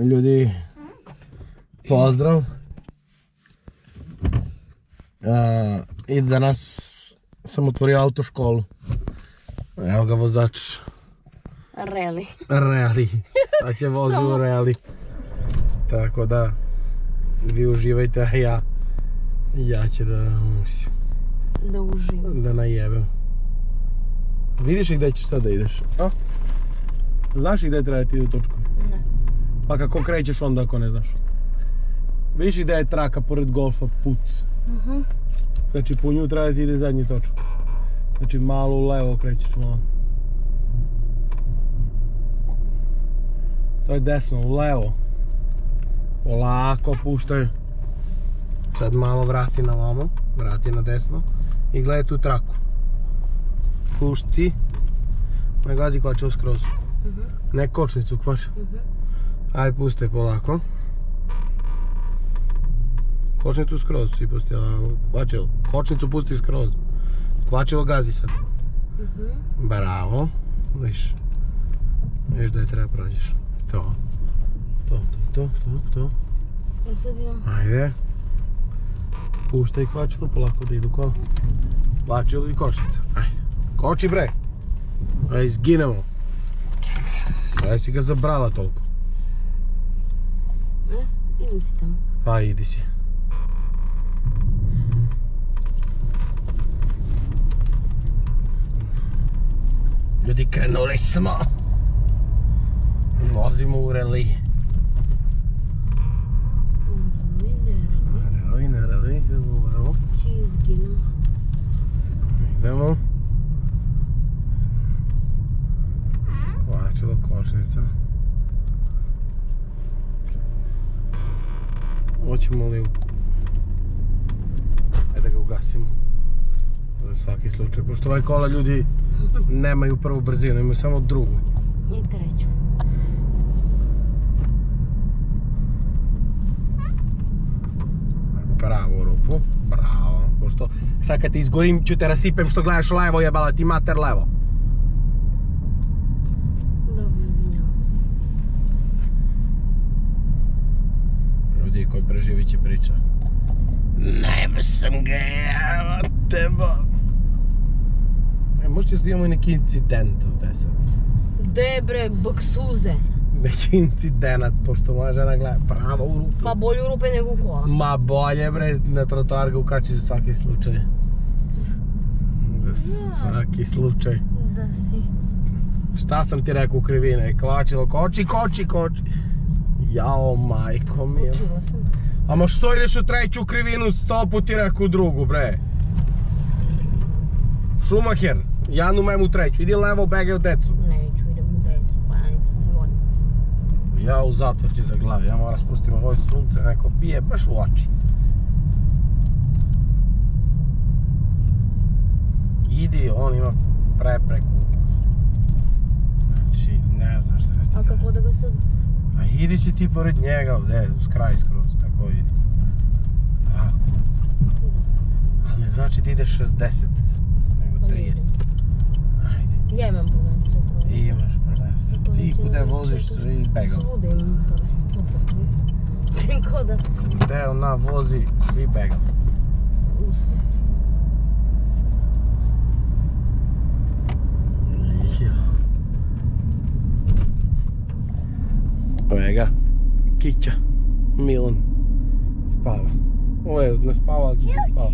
Ljudi, pozdrav. I danas sam otvorio autoškolu. Evo ga vozač. Rally. Sad će vozi u rally. Tako da, vi uživajte, a ja ću da uživam. Da najebem. Vidiš li gdje ćeš sad da ideš? Znaš li gdje treba ti u točku? Ne. Pa kako krećeš onda ako ne znaš? Vidiš li gdje je traka pored golfa put? Znači po nju treba ti ide zadnji točak. Znači malo u levo krećeš malo. To je desno, u levo. Polako puštaj. Sad malo vrati na vamo, vrati na desno i gledaj tu traku. Pušti. Ne gazi kvačevo skroz. Ne kočnicu kvač. Ajde pustaj polako. Kočnicu skroz si pustila, kvačevo. Kočnicu pusti skroz. Kvačevo gazi sad. Bravo. Viš da je treba prođeš. To. Ajde. Puštaj kvačilo, polako da idu kola. Kvačilo i kočnica. Ajde. Koči bre. Ajde, izginemo. Ajde si ga zabrala toliko. Idem si tamo. Pa idi si. Ljudi, krenuli smo. Vozimo u rally. Rally, idemo levo. Či izginem. Idemo. Kvačilo, kočnica. Hoćemo li... Ajde da ga ugasimo. Za svaki slučaj. Pošto ovaj kola ljudi nemaju prvu brzinu, imaju samo drugu. I treću. Bravo u rupu, bravo. Pošto sad kad ti izgorim ću te rasipem što gledaš levo, jebala ti mater levo. Dobro, izvinjavam se. Ljudi koji preživit će priča. Najbo sam ga jeva teba. Možete snimamo i neki incident ovdje sad. De bre, boksuze. Neki incident, pošto moja žena gleda pravo u rupu. Ma bolje u rupe nego u kola. Ma bolje bre, na trotoar ga ukači za svaki slučaj. Za svaki slučaj. Da si. Šta sam ti rekao u krivine? Kvačilo, koči. Jao, majko mila. Učila sam. Ama što ideš u treću krivinu, 100 put ti rekao u drugu, bre? Schumacher, ja numem u treću, idi levo, begaj u decu. Neću, idem u decu, pa ja nisam ne volim. Ja u zatvor će za glavi, ja moram spustiti ovo sunce, neko bije baš u oči. Idi, on ima prepreku. Znači, ne znam šta ti. A kako da ga sad? A idi si ti pored njega ovdje, uz kraj skroz, tako idi. Tako. Ali ne znači da ideš 60, nego 30. Ajde. Ja imam prvenstvo. Imaš prvenstvo. Ti kude voziš svi begao. Svuda imam prvenstvo, tako nisam. Ti koda? Gde ona vozi svi begao. U svijetu. Evo ga, Kića, Milan, spava. Ovo je, ne spava, ali će se spava.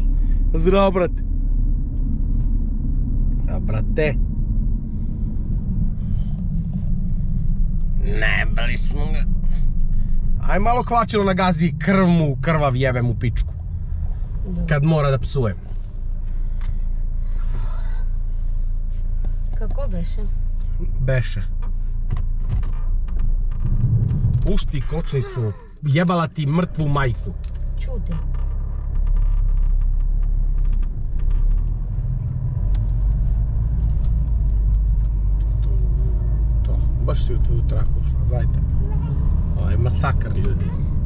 Zdravo, brate. A, brate. Nebali smo ga. Aj malo kvačilo na gazi, krvav jebem u pičku. Kad mora da psujem. Kako beše? Beše. Pušti kočnicu, jebala ti mrtvu majku. Čuti. To, baš si u tvoju traku ušla, gledajte. Ovo je masakar ljudi.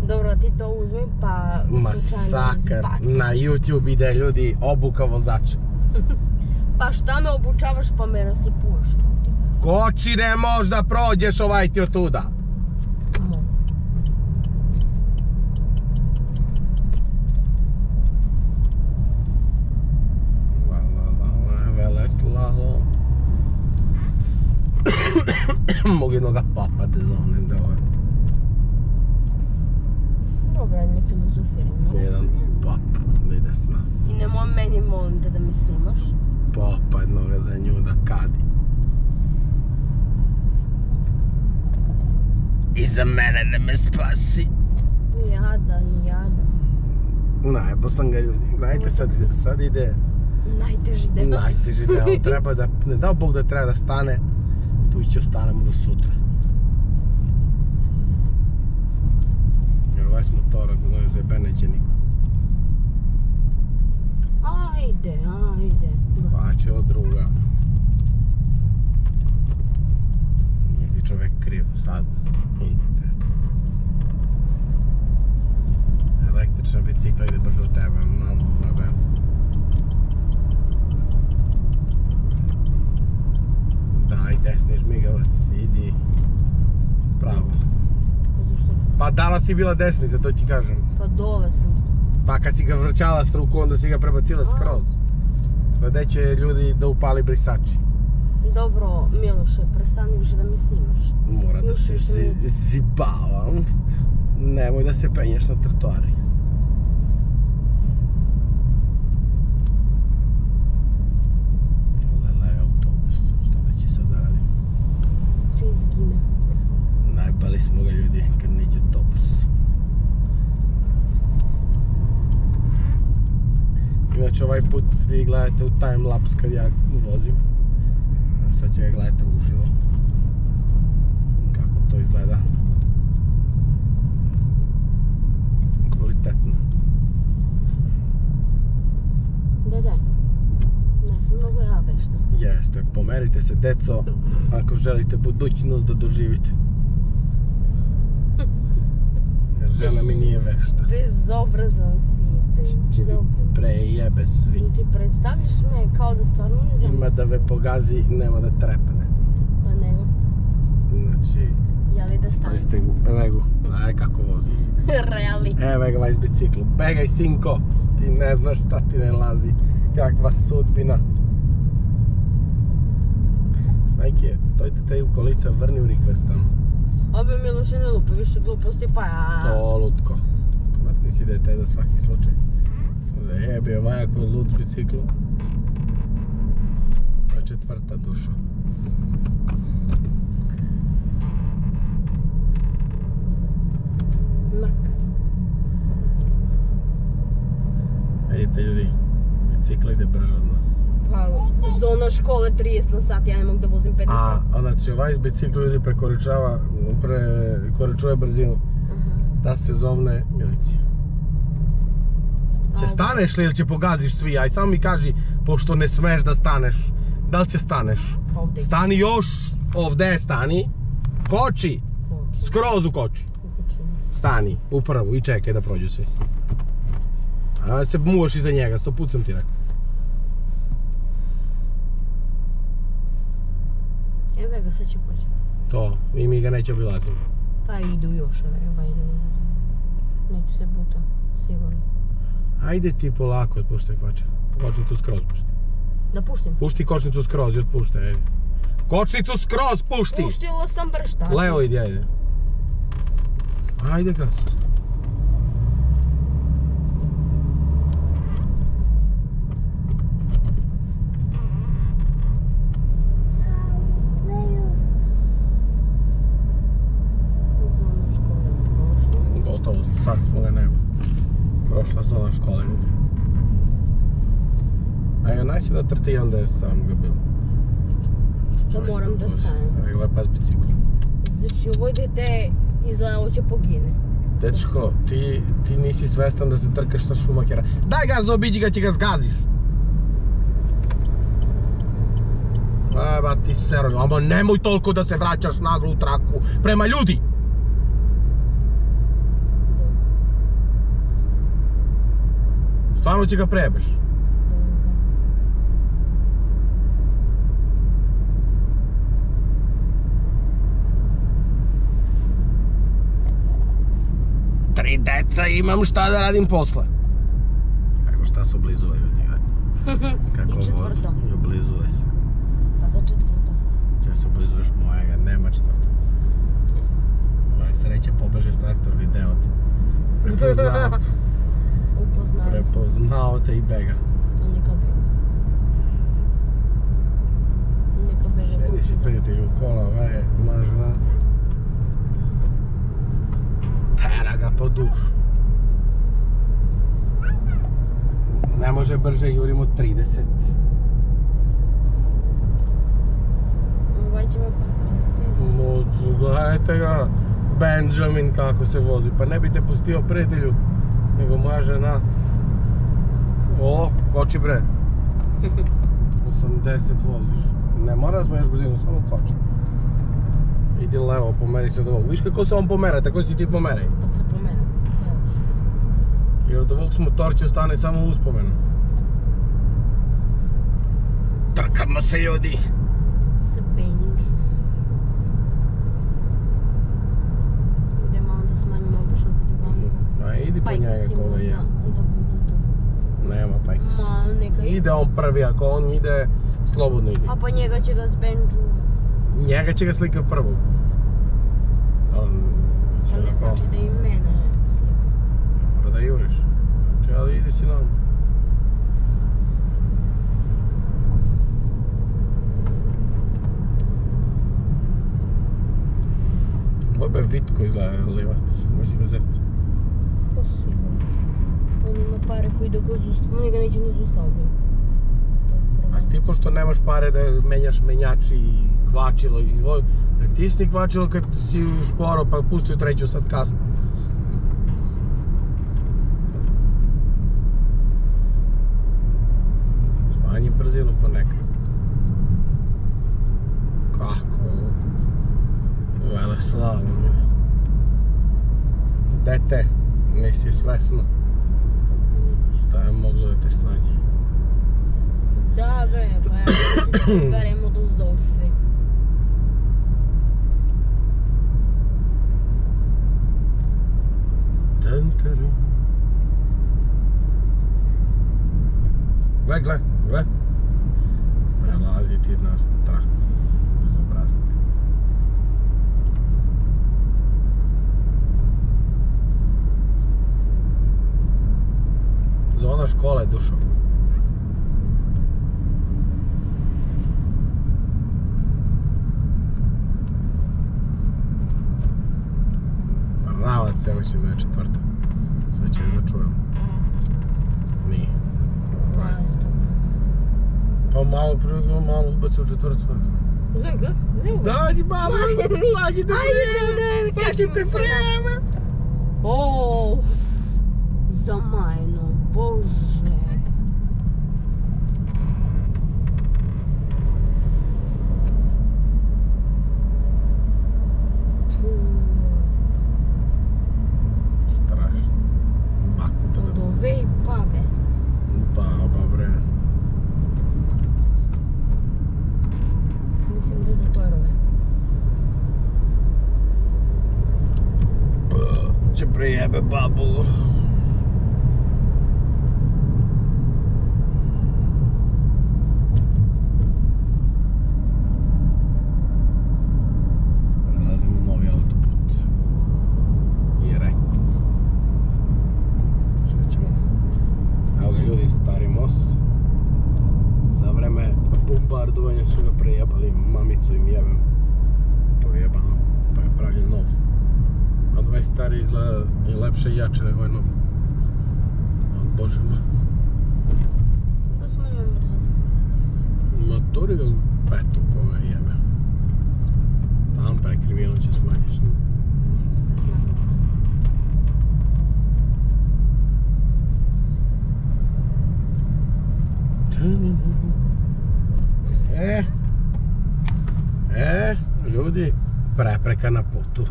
Dobro, ti to uzmi pa masakar. Na YouTube ide ljudi, obuka vozača. Pa šta me obučavaš pa me rasipuš? Koči ne možeš da prođeš ovaj ti od tuda. me snimaš? Popadno ga za nju da kadi. I za mene ne me spasi. Jadan. Najebo sam ga ljudi. Gledajte sad ide... Najteži deo. Najteži deo. Treba da, ne dao Bog da treba da stane. Tu i će ostanemo do sutra. Jer ovaj s motora kod ono zebe neće niko. Ajde. Pa će od druga. Nije ti čovek kriv, sad idite. Električna bicikla ide brže od tebe, Daj, desni žmigavac, idi pravo. Pa danas si bila desnica, to ti kažem. Pa dole sam. Pa kad si ga vrćala s ruku, onda si ga prebacila skroz. Sledeće ljudi da upali brisači. Dobro, Miloše, prestani više da me snimaš. Mora da te zibavam. Nemoj da se penješ na trotoari. Lela je autobus, šta neće sad da radim? Če izgine. Najbali smo ga ljudi kad neće autobus. Inače ovaj put vi gledate u timelapse kad ja vozim. Sad će ga gledate uživo. Kako to izgleda. Kvalitetno. Da. Ne sam mnogo ja vešta. Jeste, pomerite se deco ako želite budućnost da doživite. Jer žena mi nije vešta. Bezobrazan si, bezobrazan. Prejebe svi. Ti predstavljaš me kao da stvarno ne znam. Ima da me pogazi i nema da trepne. Pa nego. Znači... Jeli da stane? Nego, aj kako vozi. Reali. Evo ga ovaj s biciklu. Begaj sinko, ti ne znaš šta ti ne lazi. Kakva sudbina. Snajke, dojte te u kolica, vrni u request tamo. Obe Miloše ne lupa više gluposti, pa ja... To lutko. Vrni si dete za svaki slučaj. Zajebio vajako lud s biciklu. To je četvrta duša. Mrk. Vidite ljudi, bicikla ide brže od nas. Pa, zona škole 30 na sat, ja ne mogu da vozim 50 sat. A znači ovaj s bicikla ljudi prekoračuje brzinu. Da se zovne milicija. Će staneš li ili će pogaziš svi? Aj samo mi kaži, pošto ne smeš da staneš, da li će staneš? Ovdje. Stani još, ovdje stani. Koči! Skroz u koči. Stani, u prvu i čekaj da prođu svi. A se muvaš iza njega, 100 put sam ti rekao. Evo ga, sad će poći. To, i mi ga neće obilazimo. Pa idu još, evo idu. Neću se puta, sigurno. Ajde ti polako, otpuštaj kvača. Kočnicu skroz pušti. Da puštim? Pušti kočnicu skroz i otpuštaj, ajde. Kočnicu skroz pušti! Puštila sam bršta. Levo idi, ajde. Ajde gas. Zona škole prošla. Gotovo, sad smo ga nema. Prošla zona škole, vidi. A onaj si da trti i onda je sam ga bilo. Da moram da stanem. Evo je pas bicikl. Znači, ovo dete izgleda ovo će pogine. Dečko, ti nisi svestan da se trkaš sa Schumachera. Daj ga, zaobiđi ga, će ga zgaziš. Eba ti seroj, amo nemoj toliko da se vraćaš naglo u traku prema ljudi. Stvarno će ga prebeš. Tri deca imam šta da radim posle. Kako šta se oblizuje ljudi, gledaj. Kako vozi, i oblizuje se. Pa za četvrto. Če se oblizuješ mojega, nema četvrto. Ovaj sreće pobeže s traktor video te. Prepoznao te. Upoznao. Prepoznao te i bega. Pa neka bi. Sjedi si prijatelju u kola, može da... Tera ga po dušu. Ne može brže, jurimo 30. Ovaj će me pustiti. Gledajte ga, Benjamin kako se vozi. Pa ne bi te pustio prijatelju, nego moja žena. O, koči bre. 80 voziš. Ne mora da smiješ brzinu, samo koči. Idi levo, pomeri se od ovog. Viš kako se on pomera, tako si ti pomeraj. Pa se pomera. Jer od ovog motorče ostane samo uspomenu. Trkamo se ljudi! Se penjuš. Idemo onda smanjimo obično kod Ivana. A idi po njega koga je. Nema pajkos. Ma, neka ide. Ide on prvi, ako on ide, slobodno ide. A pa njega će ga zbenđu. Njega će ga slika prvog. To ne znači da i mene slika. Mora da juriš. Znači, ali ide si normalno. Ovo je Vitko izgleda livac, mislim zet. Pa sigurno. On ima pare koji da ga zustavljaju, oni ga neće ni zustavljaju. A ti pošto nemaš pare da menjaš menjači i kvačilo i pritisni kvačilo kad si sporo pa pusti u treću sad kasno. Smanji brzinu ponekad. Kako? Vele slalom. Dete, nisi svesno. Šta je moglo da te snađe? Da bre, pa ja ću beremo da uzdol svi. Gle. Prelazi ti na traku. Bezobraznik. Zona škole, dušo. Ravac, ja mislim da je četvrta. Sve će da čujem. Nije. Pa malo prvo, malo ubaci u četvrtu. Gle. Dađi malo, sad ćete prijeme. Sad ćete prijeme. Zamajno, bože. Strašno. Bakuta da... Od ove i babe. Baba bre. Mislim da je za tojrove. Će prijebe babu. Prelazimo novi autoput. I reko. Šta ćemo? Evo ga ljudi, stari most. Za vreme bombardovanja su ga prejebali, mamicu im jebem. Pojebano, pa je pravljen nov. A 20 stari izgleda i lepše i jače nego je nov. Bože moj. Da smanjujem brzinu. Motori ga u petu koga jebe. Tam prekrivijeno će smanjiš. Smanjim se. Ljudi, prepreka na putu.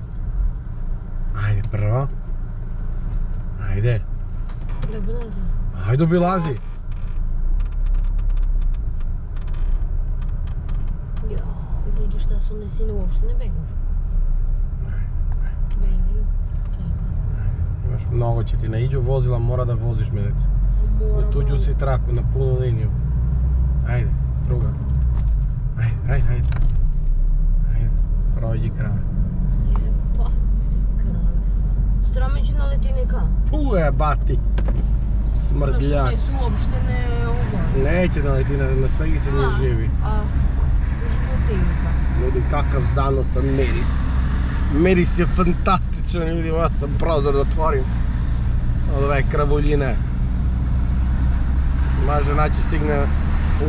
Ajde, prvo. Ajde. Da obilazi. Ajde, obilazi. Ja, vidi šta su nesine, uopšte ne begaš. Begaju. Imaš mnogo će ti naiđu vozila, mora da voziš medec. U tuđu si traku, na punu liniju. Ajde, druga. Ajde. Prođi krave. Jepa, krave. Strame će naleti neka. Bati. Smrdljak. Znaš, su uopšte ne ovo. Neće naleti, na svegi se ne živi. A žuti snimka. Ljudi, kakav zanosan miris. Miris je fantastičan, ljudi, moja sam prozor da otvorim. Od ove kravuljine. Moja žena će stigne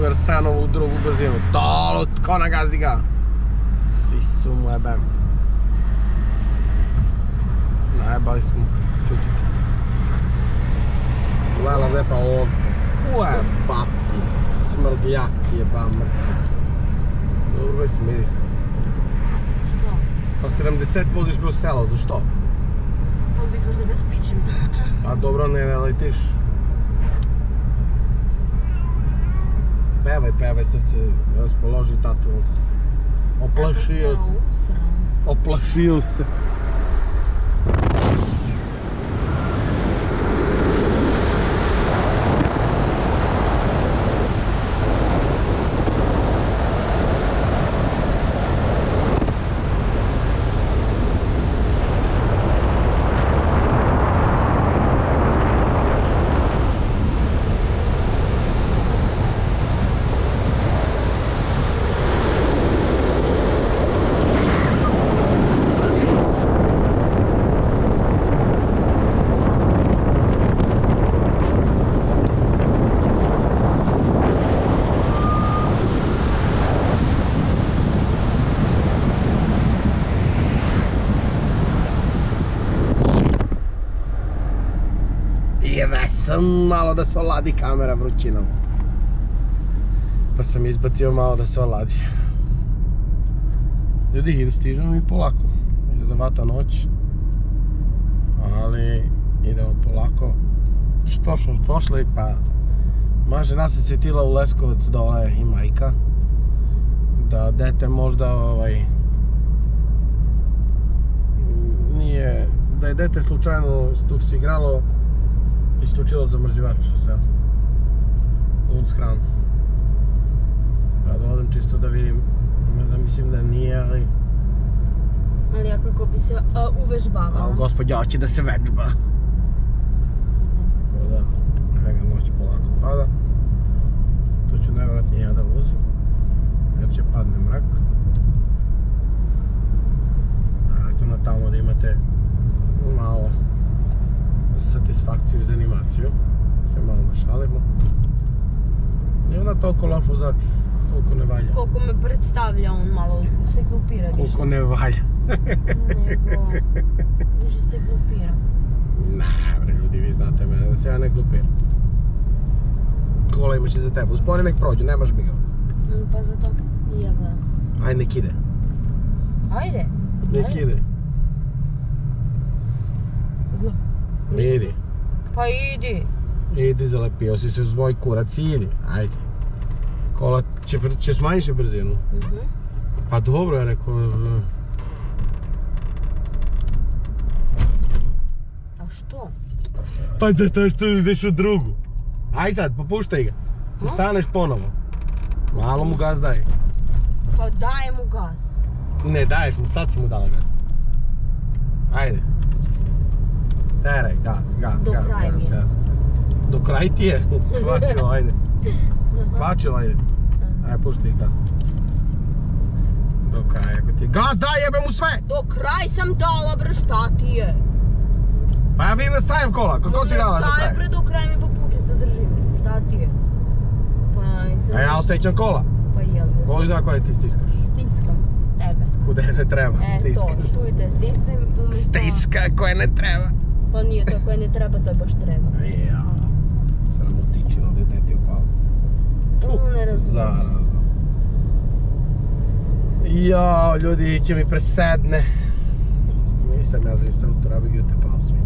u Arsenovu drugu brzinu. Tolut, ko nagazi ga. Sisu mu jebem. Najebali smo, čutite. Lela lepa ovce. Ujebati. Smrdljak ti jeba mrtvi. Dobro je miris. Što? Pa 70 voziš kroz selo, zašto? Odvikaš da ga spičim. Pa dobro, ne letiš. Pevaj srce, raspoloži tatu. Oplašio se. Oplašio se. Jebe sam malo da se oladi kamera vrućinom. Pa sam izbacio malo da se oladi. Ljudi, stižemo mi polako. Izdavata noć. Ali idemo polako. Što smo pošli, pa moja žena se sjetila u Leskovac dole i majka. Da dete možda nije, da je dete slučajno dok se igralo isključilo zamrzivač sve. Un s hranu. Pa da odem čisto da vidim, da mislim da nije, ali... Ali ja kako bi se uvežbavala. Ali gospođa hoće da se vežba. Tako da, mega noć polako pada. To ću najvjerojatnije ja da vozim, jer će padne mrak. A eto na tamo da imate malo satisfakciju za animaciju. Se malo našalimo. Nije ona toliko loš vozač, toliko ne valja. Koliko me predstavlja, on malo se glupira više. Koliko ne valja. Nego, više se glupira. Ne bre ljudi, vi znate mene da se ja ne glupiram. Kola imaš i za tebe, uspori nek prođu, nemaš bigavac. Pa zato i ja gledam. Ajde nek ide. Ajde. Nek ide. Idi. Pa idi. Idi, zalepio si se uz moj kurac, idi. Ajde. Kola će smanjiš brzinu. Pa dobro je rekao. A što? Pa zato što ideš u drugu. Aj sad, popuštaj ga. Ti staneš ponovo. Malo mu gaz daj. Pa daje mu gas. Ne daješ mu, sad si mu dala gas. Ajde. Teraj, gas. Do kraj ti je. Kvačilo, ajde. Kvačilo, ajde. Ajde, puštaj gas. Do kraja, ako ti je. Gas daj, jebe mu sve! Do kraj sam dala, bre, šta ti je? Pa ja vidim da stavim kola, kako si dala do kraja? Ne stavim, bre, do kraja mi popučica drži, šta ti je? A ja osjećam kola. Pa jel? Ko zna koje ti stiskaš? Stiskam tebe. Kude ne treba, stiskaš. To, tu i te stisnem umjesto... Stiska koje ne treba. Pa nije to koje ne treba, to baš treba. Jao, sramotičilo deti u kola. Ne razumijem. Zarazno. Jao, ljudi, će mi presedne. Nisam ja za instruktora, bih ju te pao svi.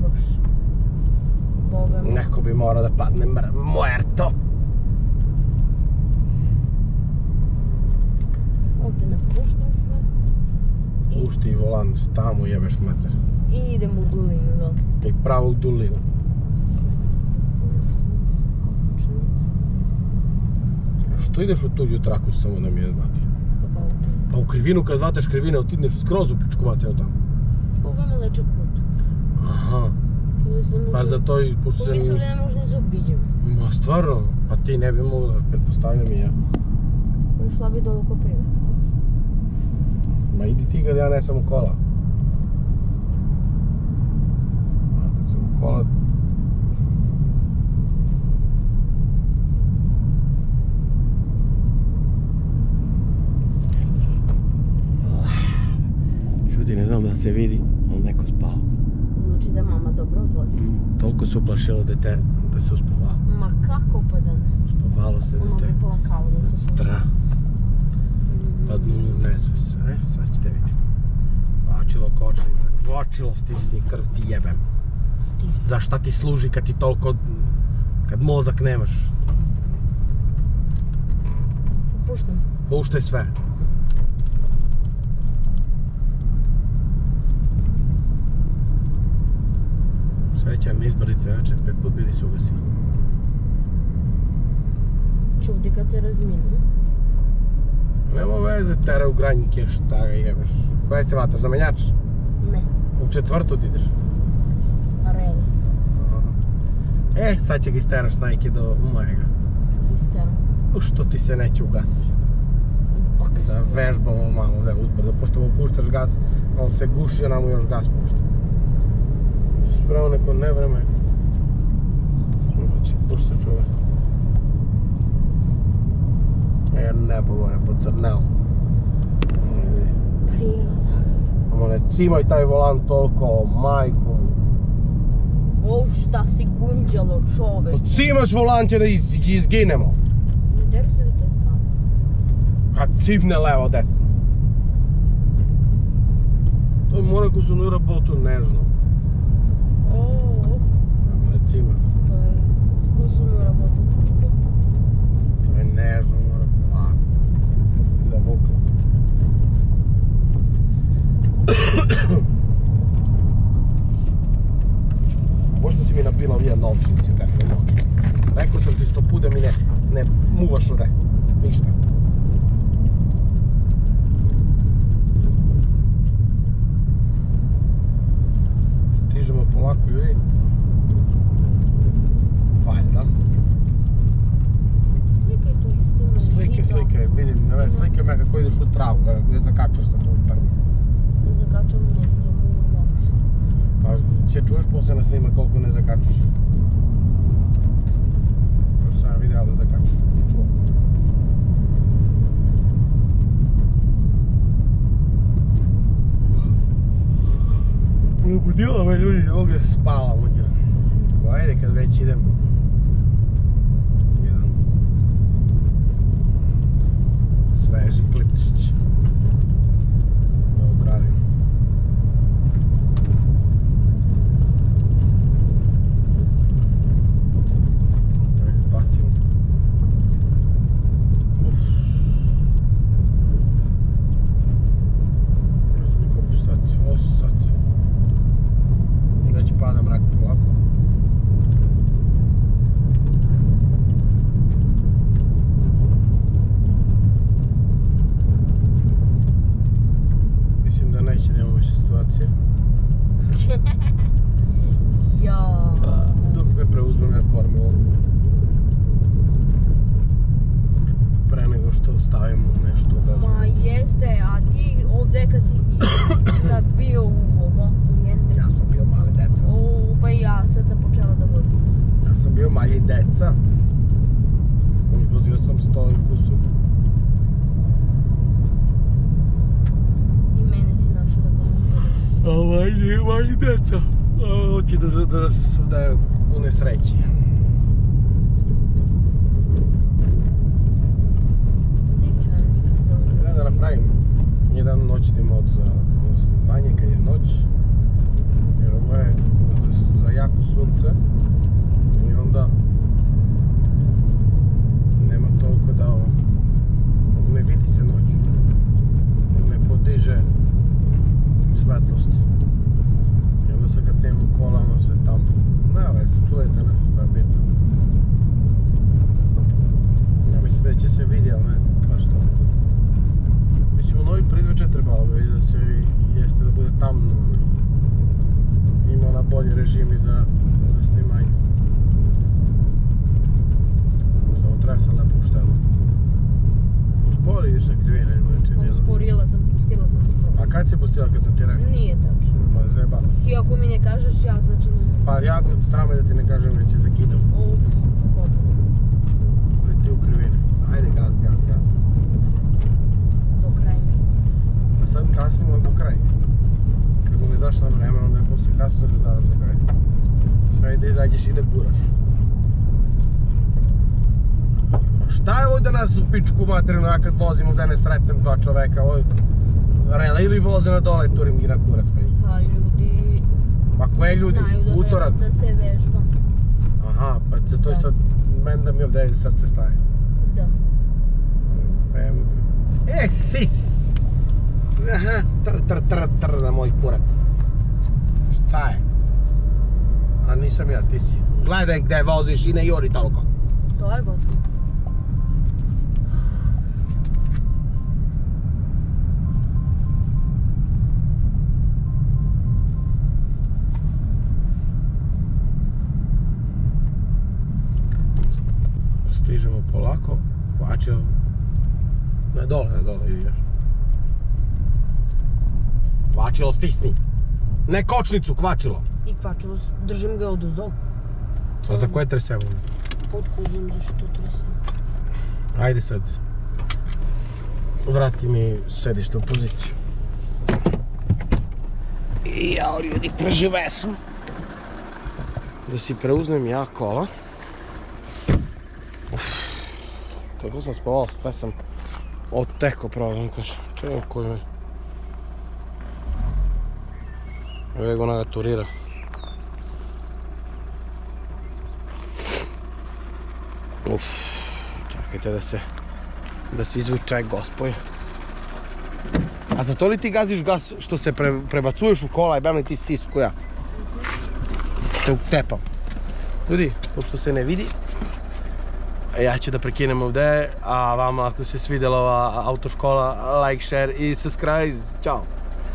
Baš. Boga mi. Neko bi morao da padne muerto. Ovdje napuštam sve. Pušti volan, tamo jebeš mater. I idem u dolinu, da. I pravo u dolinu. Što ideš u tuđu traku, samo da mi je znati? Pa u krivinu, kad vataš krivine, ti ideš skroz u pičku materiju tamo. Ovo me leđa put. Aha. Pa za to i pošto se... Mislim da ne možda zaobiđem. Ma stvarno, pa ti ne bi mogla, pretpostavljam i ja. Pa išla bi dolu ko prije. Ma idi ti kad ja nesam u kola. A kad sam u kola... Šuti, ne znam da se vidi, ali neko spava. Znači da mama dobro vozi. Toliko se uplašilo dete da se uspavalo. Ma kako pa da ne? Uspavalo se Ono dete. bi polakao da se uplaši. Stra. Padnu u nesves. Sad ćete vidjeti. Kvačilo kočnica. Kvačilo stisni, krv ti jebem. Za šta ti služi kad ti toliko... kad mozak nemaš? Sad puštam. Puštaj sve. Srećan izborice, znači 5 put bili su ugasi. Čudi kad se razminu. Nema veze, tera u granjke, šta ga jebeš. Koje se vataš, zamenjač? Ne. U 4. ti ideš? Reli. Sad će ga isteraš snajke do mojega. Isteram. Što ti se neće ugasi? Da vežbamo malo da uzbrdo, pošto mu puštaš gas, on se guši, a nam mu još gas pušta. Spravo neko nevreme. Znači, pušta se čuve. Nebo gore pocrneo. Priroda. Amo ne cimaj taj volan toliko, majku. Šta si gunđalo, čoveč. Cimaš volan će da izginemo. Ne deru se da te spava. Kad cipne levo desno. To je mora ko su nu работу nežno. Amo ne cimaš. To je kusunu работу. To je nežno, mora polako. Si zavukla. Možda si mi nabila ovije novčnici u defne noge. Rekao sam ti 100 put da mi ne muvaš ovdje. Ništa. Stižemo polako ljudi. Valjda. Slikaj tu i snimaj žiga. Slike, vidim, slike me kako ideš u travu, gdje zakačaš sa tu trnju. Zakačam ne idem u vodu. Pa će čuješ poslije na snima koliko ne zakačaš. Još sam video da zakačaš, čuo. Budila me ljudi, ovdje spavam od nju. Ajde kad već idem. Jedan sveži klipčić. Da odradim. Bacim. Ne znam mi koliko sati, 8 sati. I već pada mrak polako. Mislim da neće nema više situacije. Ja. Dok ne preuzmem ja kormilo. Pre nego što stavimo nešto da... Ma jeste, a ti ovdje kad si bio u ovo, u Jendre. Ja sam bio mali deca. Pa i ja, sad sam počela da vozim. Ja sam bio mali deca. Vozio sam 100 i kusur. I mene si našao da komentiraš. Ovaj nije mali deca. Hoće da je u nesreći. Neću ja nikad da unesreći. Treba da napravim jedan noćni mod za snimanje kad je noć. Jer ovo je za jako sunce. I onda nema toliko da ne vidi se noć. Ne podiže svetlost. I onda sad kad snimam kola, ono se tamo... Nema veze, čujete nas, to je bitno. Ja mislim da će se vidi, ali ne baš toliko. Mislim, u novi predveče trebalo bi da se jeste da bude tamno. ima ona bolji režimi za snimanje. Možda ovo treba sad lepo ušteno. Uspori ideš na krivine, znači nije. Usporila sam, pustila sam skoro. A kad si pustila kad sam ti rekao? Nije tačno. Ma zajebalaš. I ako mi ne kažeš, ja začinam. Pa ja strame da ti ne kažem već je zakidao. Kako? Ti u krivine. Ajde gaz. Do kraja. A sad kasnimo do kraja. Kad mu ne daš na vreme, onda je posle kasno da daš za kraj. Sve da izađeš i da guraš. A šta je ovdje nas u pičku materinu, ja kad vozim da ne sretnem dva čoveka, ovo rela ili voze na dole, turim gi na kurac pa njih. Pa ljudi... Pa koje ljudi? Utorak? Znaju da se vežbam. Aha, pa to je sad, meni da mi ovdje srce staje. Da. Sis! Aha, tr na moj kurac. Šta je? A nisam ja, ti si. Gledaj gdje voziš i ne juri toliko. To je gotovo. Stižemo polako, kvačilo. Ne dole, idi još. Kvačilo stisni. Ne kočnicu, kvačilo. I kvačilo, držim ga od uzdol. To za koje trese ovo? Od kuzom, zašto trese? Ajde sad. Vrati mi sedište u poziciju. I jao ljudi, prežive sam. Da si preuzmem ja kola. Kako sam spavao, sve sam oteko pravo, vam kažem. Čemu koji me... Evo ga ona ga turira. Čekajte da se izvuče gospoj. A za to li ti gaziš gas što se prebacuješ u kola i bam li ti sisku ja? Te utepam. Ljudi, pošto se ne vidi, ja ću da prekinem ovdje, a vama ako se svidjela ova autoškola, like, share i subscribe. Ćao!